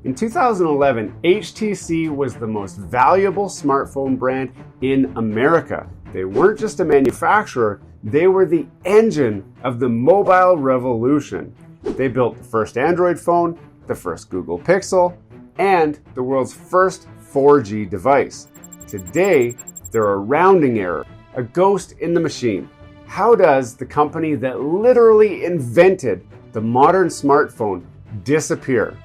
In 2011, HTC was the most valuable smartphone brand in America. They weren't just a manufacturer, they were the engine of the mobile revolution. They built the first Android phone, the first Google Pixel, and the world's first 4G device. Today, they're a rounding error, a ghost in the machine. How does the company that literally invented the modern smartphone disappear?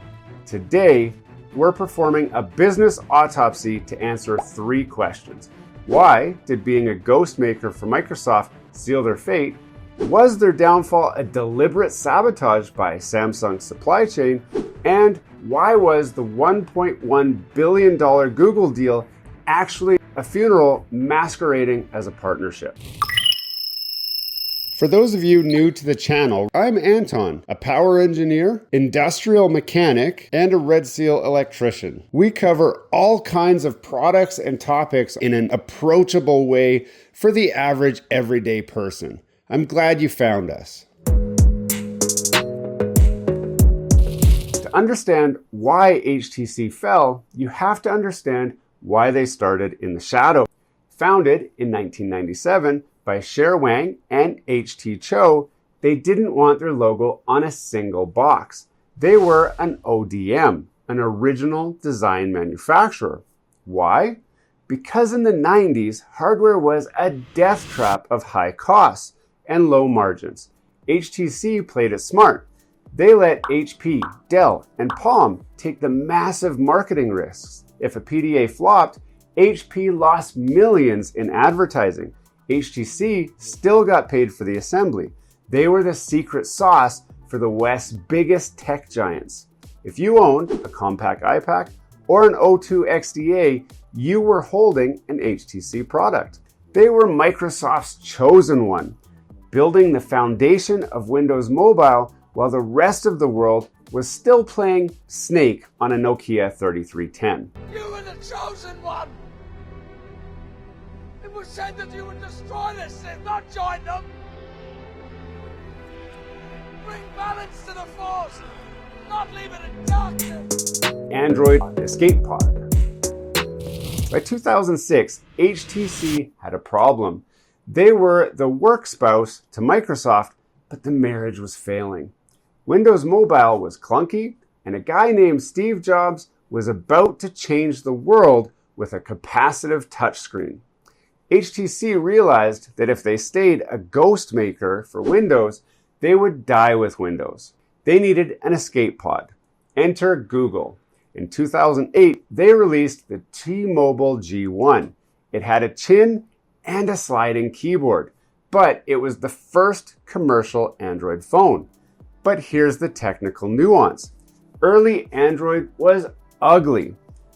Today, we're performing a business autopsy to answer 3 questions. Why did being a ghost maker for Microsoft seal their fate? Was their downfall a deliberate sabotage by Samsung's supply chain? And why was the $1.1 billion Google deal actually a funeral masquerading as a partnership? For those of you new to the channel, I'm Anton, a power engineer, industrial mechanic, and a Red Seal electrician. We cover all kinds of products and topics in an approachable way for the average everyday person. I'm glad you found us. To understand why HTC fell, you have to understand why they started in the shadow. Founded in 1997, by Cher Wang and H.T. Cho, they didn't want their logo on a single box. They were an ODM, an original design manufacturer. Why? Because in the 90s, hardware was a death trap of high costs and low margins. HTC played it smart. They let HP, Dell, and Palm take the massive marketing risks. If a PDA flopped, HP lost millions in advertising. HTC still got paid for the assembly. They were the secret sauce for the West's biggest tech giants. If you owned a compact iPad or an O2 XDA, you were holding an HTC product. They were Microsoft's chosen one, building the foundation of Windows Mobile while the rest of the world was still playing Snake on a Nokia 3310. You were the chosen one! It was said that you would destroy this Sith, not join them! Bring balance to the Force, not leave it in darkness! Android Escape Pod. By 2006, HTC had a problem. They were the work spouse to Microsoft, but the marriage was failing. Windows Mobile was clunky, and a guy named Steve Jobs was about to change the world with a capacitive touchscreen. HTC realized that if they stayed a ghost maker for Windows, they would die with Windows. They needed an escape pod. Enter Google. In 2008, they released the T-Mobile G1. It had a chin and a sliding keyboard, but it was the first commercial Android phone. But here's the technical nuance. Early Android was ugly,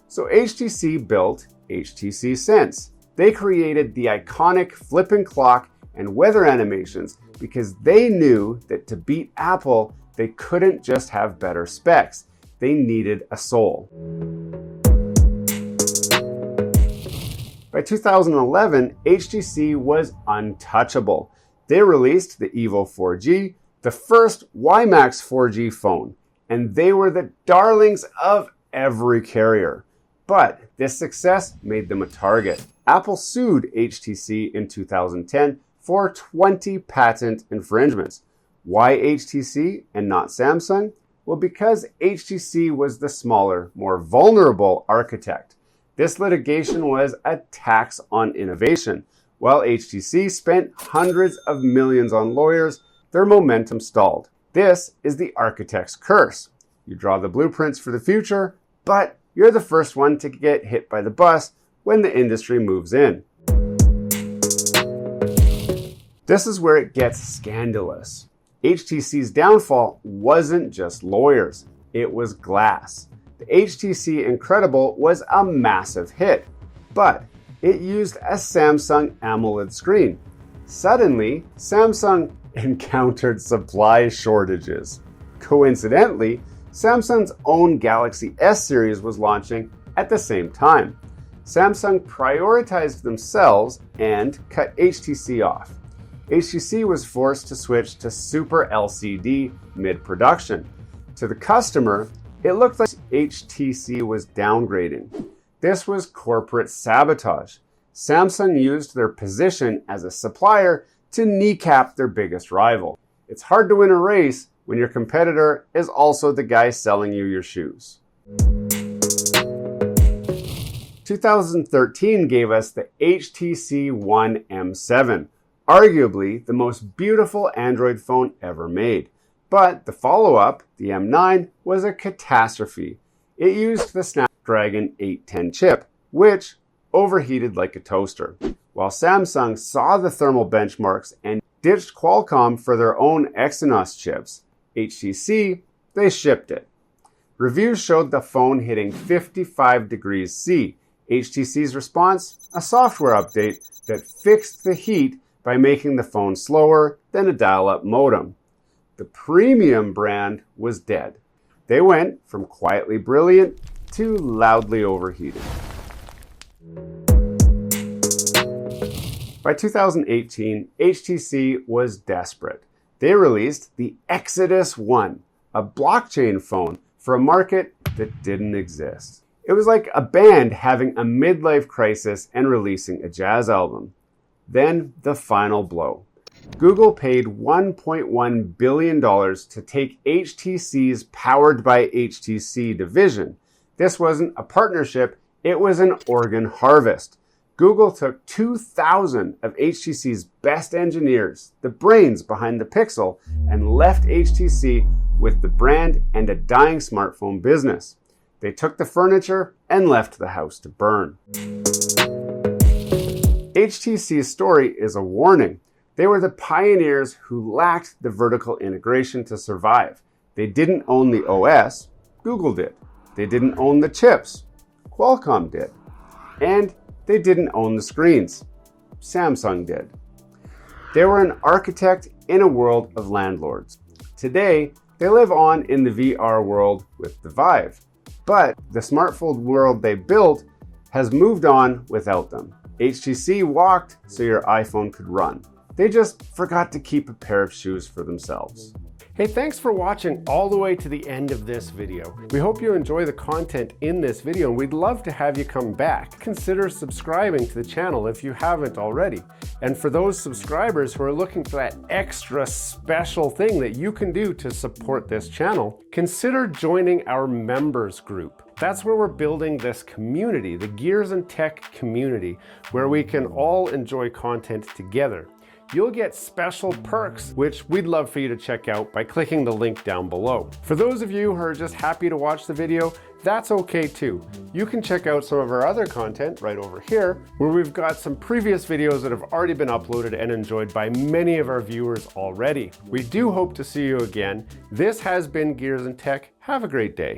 so HTC built HTC Sense. They created the iconic flipping clock and weather animations because they knew that to beat Apple, they couldn't just have better specs. They needed a soul. By 2011, HTC was untouchable. They released the Evo 4G, the first WiMAX 4G phone, and they were the darlings of every carrier. But this success made them a target. Apple sued HTC in 2010 for 20 patent infringements. Why HTC and not Samsung? Well, because HTC was the smaller, more vulnerable architect. This litigation was a tax on innovation. While HTC spent hundreds of millions on lawyers, their momentum stalled. This is the architect's curse. You draw the blueprints for the future, but you're the first one to get hit by the bus when the industry moves in. This is where it gets scandalous. HTC's downfall wasn't just lawyers, it was glass. The HTC Incredible was a massive hit, but it used a Samsung AMOLED screen. Suddenly, Samsung encountered supply shortages. Coincidentally, Samsung's own Galaxy S series was launching at the same time. Samsung prioritized themselves and cut HTC off. HTC was forced to switch to Super LCD mid-production. To the customer, it looked like HTC was downgrading. This was corporate sabotage. Samsung used their position as a supplier to kneecap their biggest rival. It's hard to win a race when your competitor is also the guy selling you your shoes. 2013 gave us the HTC One M7, arguably the most beautiful Android phone ever made. But the follow-up, the M9, was a catastrophe. It used the Snapdragon 810 chip, which overheated like a toaster. While Samsung saw the thermal benchmarks and ditched Qualcomm for their own Exynos chips, HTC, they shipped it. Reviews showed the phone hitting 55 degrees C. HTC's response? A software update that fixed the heat by making the phone slower than a dial-up modem. The premium brand was dead. They went from quietly brilliant to loudly overheated. By 2018, HTC was desperate. They released the Exodus One, a blockchain phone for a market that didn't exist. It was like a band having a midlife crisis and releasing a jazz album. Then the final blow. Google paid $1.1 billion to take HTC's Powered by HTC division. This wasn't a partnership, it was an organ harvest. Google took 2,000 of HTC's best engineers, the brains behind the Pixel, and left HTC with the brand and a dying smartphone business. They took the furniture and left the house to burn. HTC's story is a warning. They were the pioneers who lacked the vertical integration to survive. They didn't own the OS, Google did. They didn't own the chips, Qualcomm did. And they didn't own the screens, Samsung did. They were an architect in a world of landlords. Today, they live on in the VR world with the Vive. But the smartphone world they built has moved on without them. HTC walked so your iPhone could run. They just forgot to keep a pair of shoes for themselves. Hey, thanks for watching all the way to the end of this video. We hope you enjoy the content in this video, and we'd love to have you come back. Consider subscribing to the channel if you haven't already. And for those subscribers who are looking for that extra special thing that you can do to support this channel, consider joining our members group. That's where we're building this community, the Gears and Tech community, where we can all enjoy content together. You'll get special perks, which we'd love for you to check out by clicking the link down below. For those of you who are just happy to watch the video, that's okay too. You can check out some of our other content right over here, where we've got some previous videos that have already been uploaded and enjoyed by many of our viewers already. We do hope to see you again. This has been Gears and Tech. Have a great day.